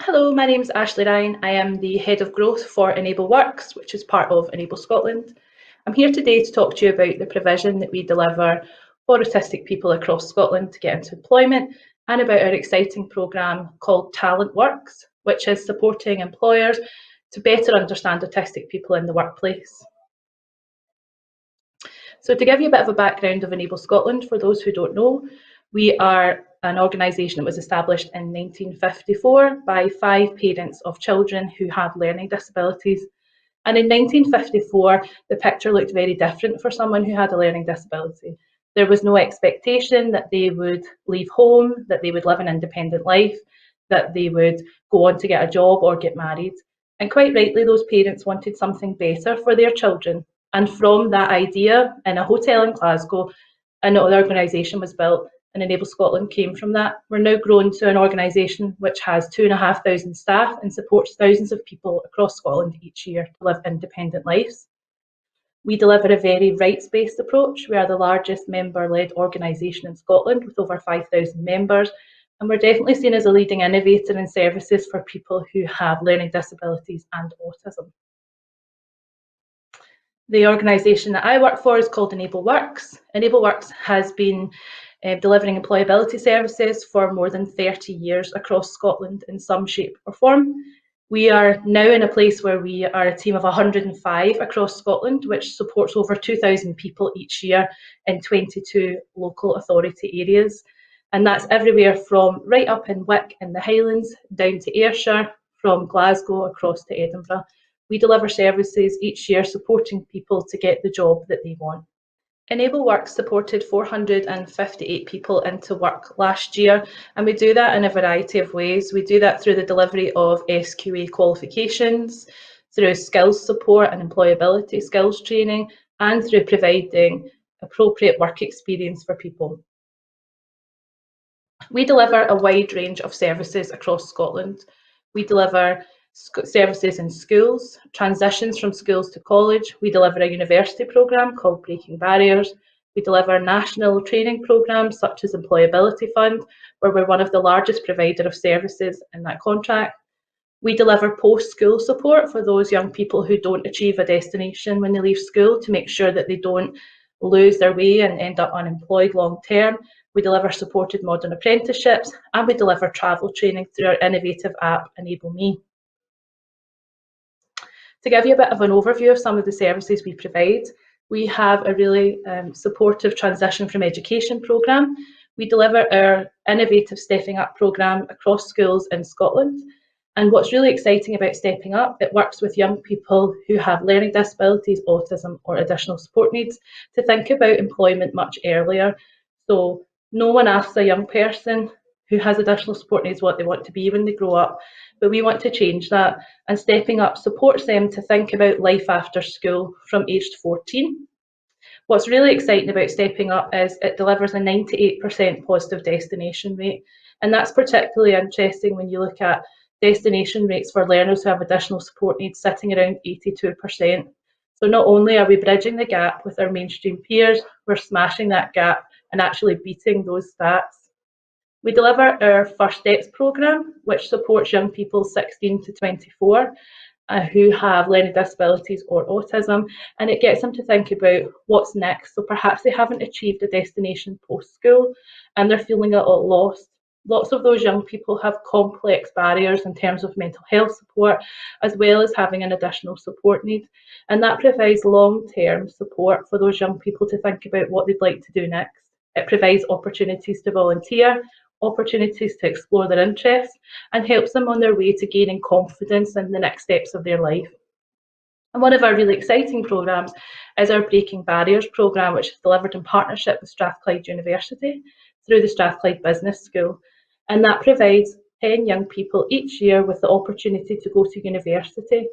Hello, my name is Ashley Ryan. I am the Head of Growth for Enable Works, which is part of Enable Scotland. I'm here today to talk to you about the provision that we deliver for autistic people across Scotland to get into employment and about our exciting programme called Talent Works, which is supporting employers to better understand autistic people in the workplace. So to give you a bit of a background of Enable Scotland, for those who don't know, we are an organisation that was established in 1954 by 5 parents of children who have learning disabilities. And in 1954, the picture looked very different for someone who had a learning disability. There was no expectation that they would leave home, that they would live an independent life, that they would go on to get a job or get married. And quite rightly, those parents wanted something better for their children. And from that idea, in a hotel in Glasgow, another organisation was built, and Enable Scotland came from that. We're now grown to an organisation which has 2,500 staff and supports thousands of people across Scotland each year to live independent lives. We deliver a very rights-based approach. We are the largest member-led organisation in Scotland with over 5,000 members, and we're definitely seen as a leading innovator in services for people who have learning disabilities and autism. The organisation that I work for is called Enable Works. Enable Works has been delivering employability services for more than 30 years across Scotland in some shape or form. We are now in a place where we are a team of 105 across Scotland, which supports over 2,000 people each year in 22 local authority areas. And that's everywhere from right up in Wick in the Highlands, down to Ayrshire, from Glasgow across to Edinburgh. We deliver services each year supporting people to get the job that they want. Enable Works supported 458 people into work last year, and we do that in a variety of ways. We do that through the delivery of SQA qualifications, through skills support and employability skills training, and through providing appropriate work experience for people. We deliver a wide range of services across Scotland. We deliver services in schools, transitions from schools to college. We deliver a university programme called Breaking Barriers. We deliver national training programmes such as Employability Fund, where we're one of the largest provider of services in that contract. We deliver post-school support for those young people who don't achieve a destination when they leave school to make sure that they don't lose their way and end up unemployed long term. We deliver supported modern apprenticeships, and we deliver travel training through our innovative app, Enable Me. To give you a bit of an overview of some of the services we provide, we have a really supportive transition from education programme. We deliver our innovative Stepping Up programme across schools in Scotland. And what's really exciting about Stepping Up, it works with young people who have learning disabilities, autism, or additional support needs to think about employment much earlier. So no one asks a young person who has additional support needs what they want to be when they grow up, but we want to change that, and Stepping Up supports them to think about life after school from aged 14. What's really exciting about Stepping Up is it delivers a 98% positive destination rate, and that's particularly interesting when you look at destination rates for learners who have additional support needs sitting around 82%. So not only are we bridging the gap with our mainstream peers, we're smashing that gap and actually beating those stats. We deliver our First Steps programme, which supports young people 16 to 24 who have learning disabilities or autism, and it gets them to think about what's next. So perhaps they haven't achieved a destination post-school and they're feeling a little lost. Lots of those young people have complex barriers in terms of mental health support, as well as having an additional support need. And that provides long-term support for those young people to think about what they'd like to do next. It provides opportunities to volunteer, opportunities to explore their interests, and helps them on their way to gaining confidence in the next steps of their life. And one of our really exciting programmes is our Breaking Barriers programme, which is delivered in partnership with Strathclyde University through the Strathclyde Business School. And that provides 10 young people each year with the opportunity to go to university,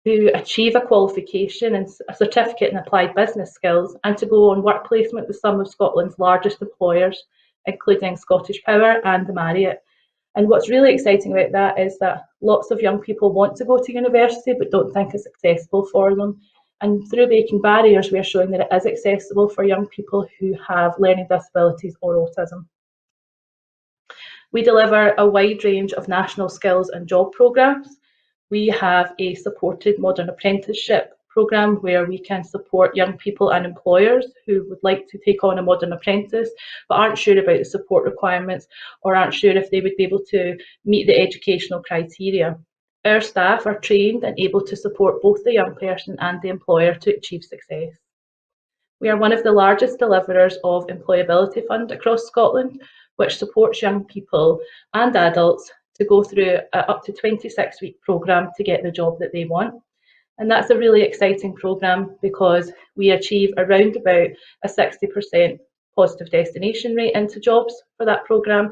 to achieve a qualification and a certificate in applied business skills, and to go on work placement with some of Scotland's largest employers, including Scottish Power and the Marriott. And what's really exciting about that is that lots of young people want to go to university but don't think it's accessible for them. And through Breaking Barriers, we are showing that it is accessible for young people who have learning disabilities or autism. We deliver a wide range of national skills and job programmes. We have a supported modern apprenticeship programme where we can support young people and employers who would like to take on a modern apprentice but aren't sure about the support requirements or aren't sure if they would be able to meet the educational criteria. Our staff are trained and able to support both the young person and the employer to achieve success. We are one of the largest deliverers of employability fund across Scotland, which supports young people and adults to go through an up to 26-week programme to get the job that they want. And that's a really exciting programme because we achieve around about a 60% positive destination rate into jobs for that programme.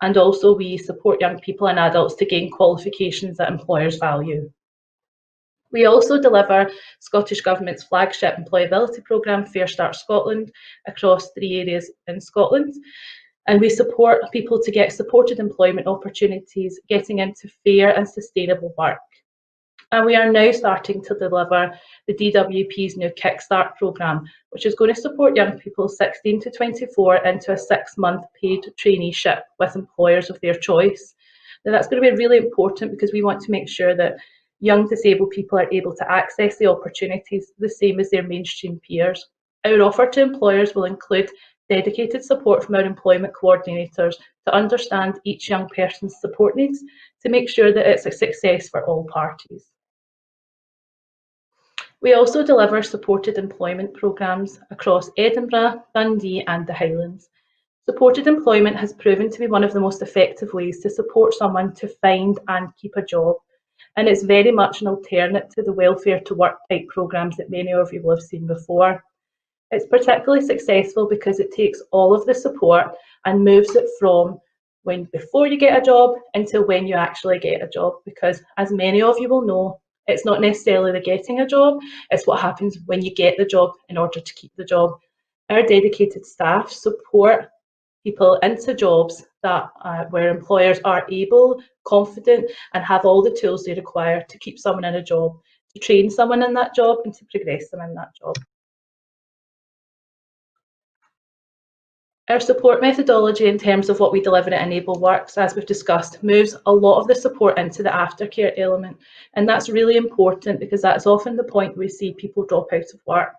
And also we support young people and adults to gain qualifications that employers value. We also deliver Scottish Government's flagship employability programme, Fair Start Scotland, across 3 areas in Scotland. And we support people to get supported employment opportunities, getting into fair and sustainable work. And we are now starting to deliver the DWP's new Kickstart programme, which is going to support young people 16 to 24 into a 6-month paid traineeship with employers of their choice. Now that's going to be really important because we want to make sure that young disabled people are able to access the opportunities the same as their mainstream peers. Our offer to employers will include dedicated support from our employment coordinators to understand each young person's support needs to make sure that it's a success for all parties. We also deliver supported employment programmes across Edinburgh, Dundee and the Highlands. Supported employment has proven to be one of the most effective ways to support someone to find and keep a job, and it's very much an alternate to the welfare to work type programmes that many of you will have seen before. It's particularly successful because it takes all of the support and moves it from before you get a job until when you actually get a job, because as many of you will know, it's not necessarily the getting a job, it's what happens when you get the job in order to keep the job. Our dedicated staff support people into jobs that where employers are able, confident and have all the tools they require to keep someone in a job, to train someone in that job and to progress them in that job. Our support methodology in terms of what we deliver at Enable Works, as we've discussed, moves a lot of the support into the aftercare element. And that's really important because that's often the point we see people drop out of work.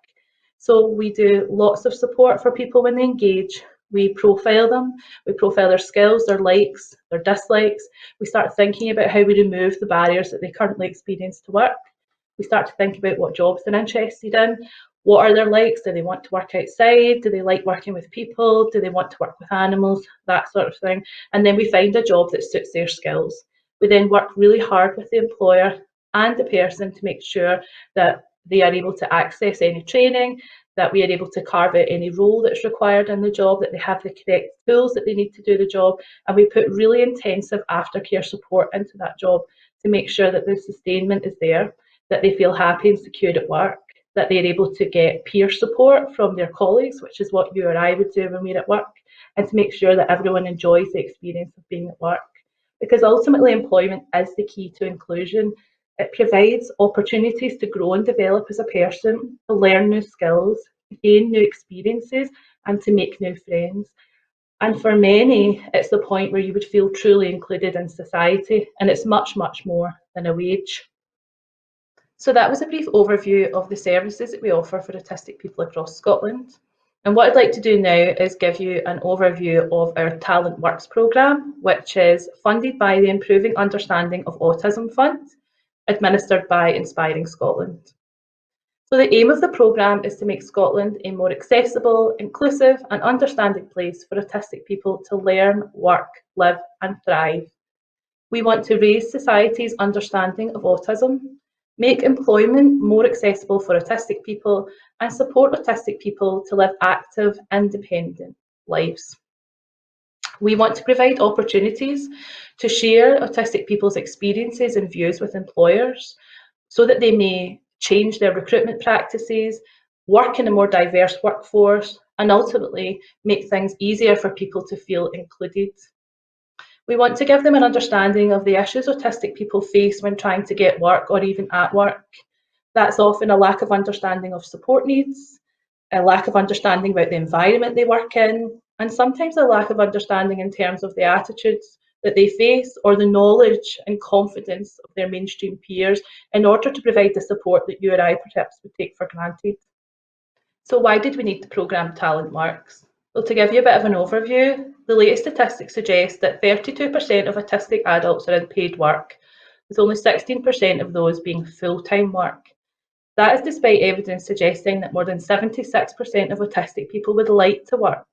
So we do lots of support for people when they engage. We profile them, we profile their skills, their likes, their dislikes. We start thinking about how we remove the barriers that they currently experience to work. We start to think about what jobs they're interested in. What are their likes? Do they want to work outside? Do they like working with people? Do they want to work with animals? That sort of thing. And then we find a job that suits their skills. We then work really hard with the employer and the person to make sure that they are able to access any training, that we are able to carve out any role that's required in the job, that they have the correct tools that they need to do the job. And we put really intensive aftercare support into that job to make sure that the sustainment is there, that they feel happy and secure at work, that they're able to get peer support from their colleagues, which is what you or I would do when we're at work, and to make sure that everyone enjoys the experience of being at work. Because ultimately employment is the key to inclusion. It provides opportunities to grow and develop as a person, to learn new skills, to gain new experiences, and to make new friends. And for many, it's the point where you would feel truly included in society, and it's much, much more than a wage. So that was a brief overview of the services that we offer for autistic people across Scotland. And what I'd like to do now is give you an overview of our Talent Works programme, which is funded by the Improving Understanding of Autism Fund, administered by Inspiring Scotland. So the aim of the programme is to make Scotland a more accessible, inclusive and understanding place for autistic people to learn, work, live and thrive. We want to raise society's understanding of autism, make employment more accessible for autistic people and support autistic people to live active, independent lives. We want to provide opportunities to share autistic people's experiences and views with employers so that they may change their recruitment practices, work in a more diverse workforce, and ultimately make things easier for people to feel included. We want to give them an understanding of the issues autistic people face when trying to get work or even at work. That's often a lack of understanding of support needs, a lack of understanding about the environment they work in, and sometimes a lack of understanding in terms of the attitudes that they face or the knowledge and confidence of their mainstream peers in order to provide the support that you or I perhaps would take for granted. So why did we need the programme Talent Works? Well, to give you a bit of an overview, the latest statistics suggest that 32% of autistic adults are in paid work, with only 16% of those being full-time work. That is despite evidence suggesting that more than 76% of autistic people would like to work,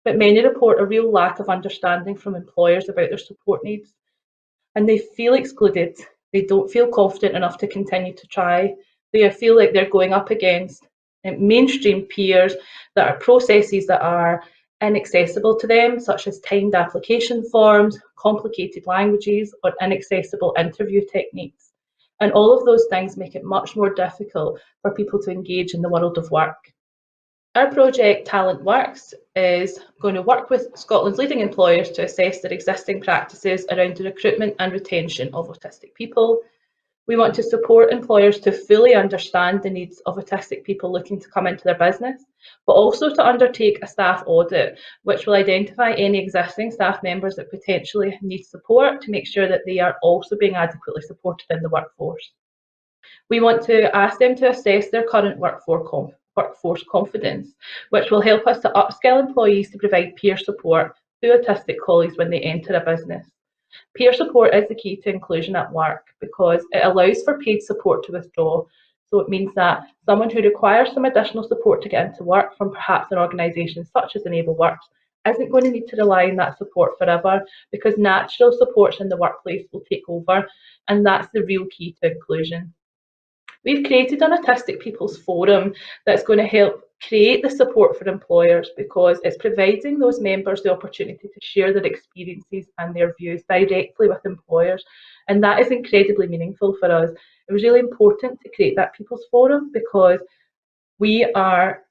but many report a real lack of understanding from employers about their support needs, and they feel excluded. They don't feel confident enough to continue to try. They feel like they're going up against mainstream peers that are processes that are inaccessible to them, such as timed application forms, complicated languages, or inaccessible interview techniques. And all of those things make it much more difficult for people to engage in the world of work. Our project Talent Works is going to work with Scotland's leading employers to assess their existing practices around the recruitment and retention of autistic people. We want to support employers to fully understand the needs of autistic people looking to come into their business, but also to undertake a staff audit, which will identify any existing staff members that potentially need support to make sure that they are also being adequately supported in the workforce. We want to ask them to assess their current workforce confidence, which will help us to upskill employees to provide peer support to autistic colleagues when they enter a business. Peer support is the key to inclusion at work because it allows for paid support to withdraw. So it means that someone who requires some additional support to get into work from perhaps an organisation such as Enable Works isn't going to need to rely on that support forever, because natural supports in the workplace will take over, and that's the real key to inclusion. We've created an Autistic People's Forum that's going to help create the support for employers, because it's providing those members the opportunity to share their experiences and their views directly with employers. And that is incredibly meaningful for us. It was really important to create that People's Forum because we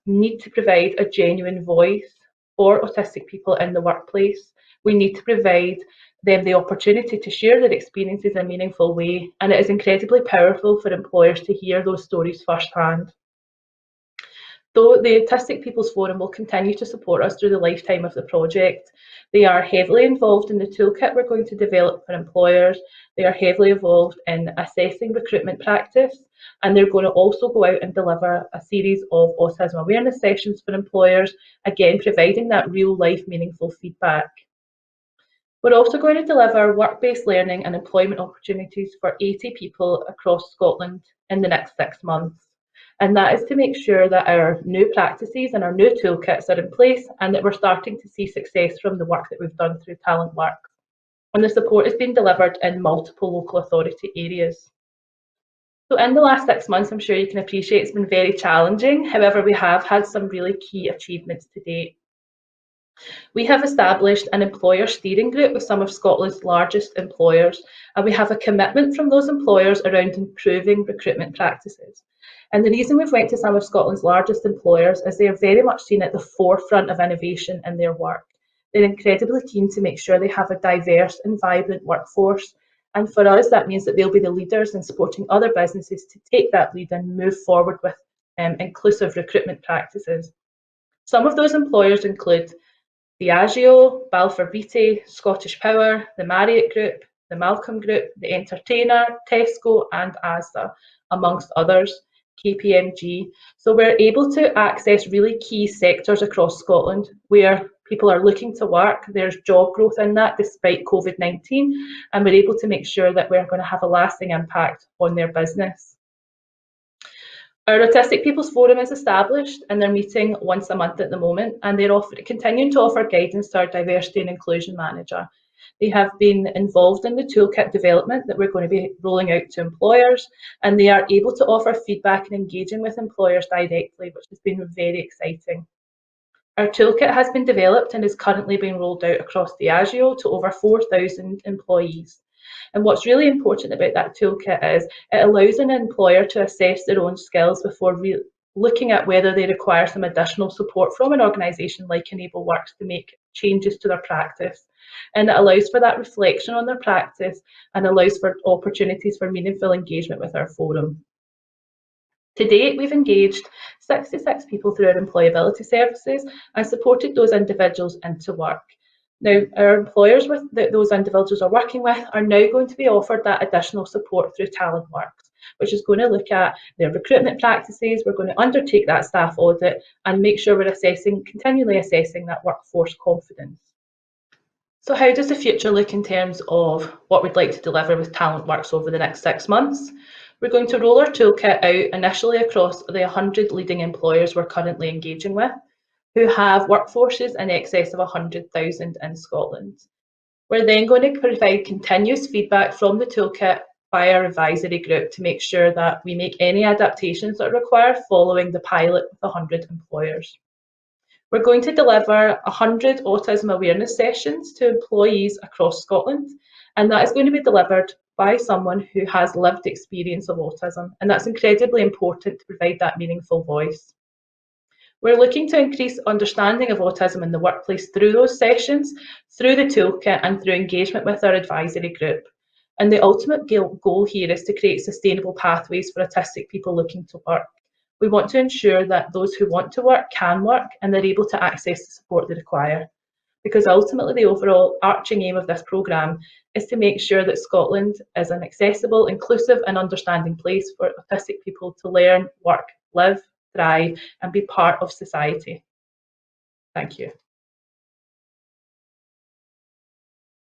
need to provide a genuine voice for autistic people in the workplace. We need to provide them the opportunity to share their experiences in a meaningful way, and it is incredibly powerful for employers to hear those stories firsthand. Though the Autistic People's Forum will continue to support us through the lifetime of the project, they are heavily involved in the toolkit we're going to develop for employers. They are heavily involved in assessing recruitment practice, and they're going to also go out and deliver a series of autism awareness sessions for employers, again providing that real life meaningful feedback. We're also going to deliver work-based learning and employment opportunities for 80 people across Scotland in the next 6 months. And that is to make sure that our new practices and our new toolkits are in place, and that we're starting to see success from the work that we've done through Talent Works. And the support has been delivered in multiple local authority areas. So in the last 6 months, I'm sure you can appreciate it's been very challenging. However, we have had some really key achievements to date. We have established an employer steering group with some of Scotland's largest employers, and we have a commitment from those employers around improving recruitment practices. And the reason we've went to some of Scotland's largest employers is they are very much seen at the forefront of innovation in their work. They're incredibly keen to make sure they have a diverse and vibrant workforce. And for us, that means that they'll be the leaders in supporting other businesses to take that lead and move forward with inclusive recruitment practices. Some of those employers include Diageo, Balfour Beatty, Scottish Power, the Marriott Group, the Malcolm Group, the Entertainer, Tesco and Asda, amongst others, KPMG. So we're able to access really key sectors across Scotland where people are looking to work. There's job growth in that despite COVID-19, and we're able to make sure that we're going to have a lasting impact on their business. Our Autistic People's Forum is established, and they're meeting once a month at the moment, and they're continuing to offer guidance to our diversity and inclusion manager. They have been involved in the toolkit development that we're going to be rolling out to employers, and they are able to offer feedback and engaging with employers directly, which has been very exciting. Our toolkit has been developed and is currently being rolled out across Diageo to over 4,000 employees. And what's really important about that toolkit is it allows an employer to assess their own skills before looking at whether they require some additional support from an organisation like Enable Works to make changes to their practice. And it allows for that reflection on their practice and allows for opportunities for meaningful engagement with our forum. To date, we've engaged 66 people through our employability services and supported those individuals into work. Now, our employers that those individuals are working with are now going to be offered that additional support through Talent Works, which is going to look at their recruitment practices. We're going to undertake that staff audit and make sure we're continually assessing that workforce confidence. So how does the future look in terms of what we'd like to deliver with Talent Works over the next 6 months? We're going to roll our toolkit out initially across the 100 leading employers we're currently engaging with, who have workforces in excess of 100,000 in Scotland. We're then going to provide continuous feedback from the toolkit by our advisory group to make sure that we make any adaptations that are required following the pilot with 100 employers. We're going to deliver 100 autism awareness sessions to employees across Scotland, and that is going to be delivered by someone who has lived experience of autism, and that's incredibly important to provide that meaningful voice. We're looking to increase understanding of autism in the workplace through those sessions, through the toolkit, and through engagement with our advisory group. And the ultimate goal here is to create sustainable pathways for autistic people looking to work. We want to ensure that those who want to work can work and they're able to access the support they require. Because ultimately the overall arching aim of this programme is to make sure that Scotland is an accessible, inclusive and understanding place for autistic people to learn, work, live, thrive and be part of society. Thank you.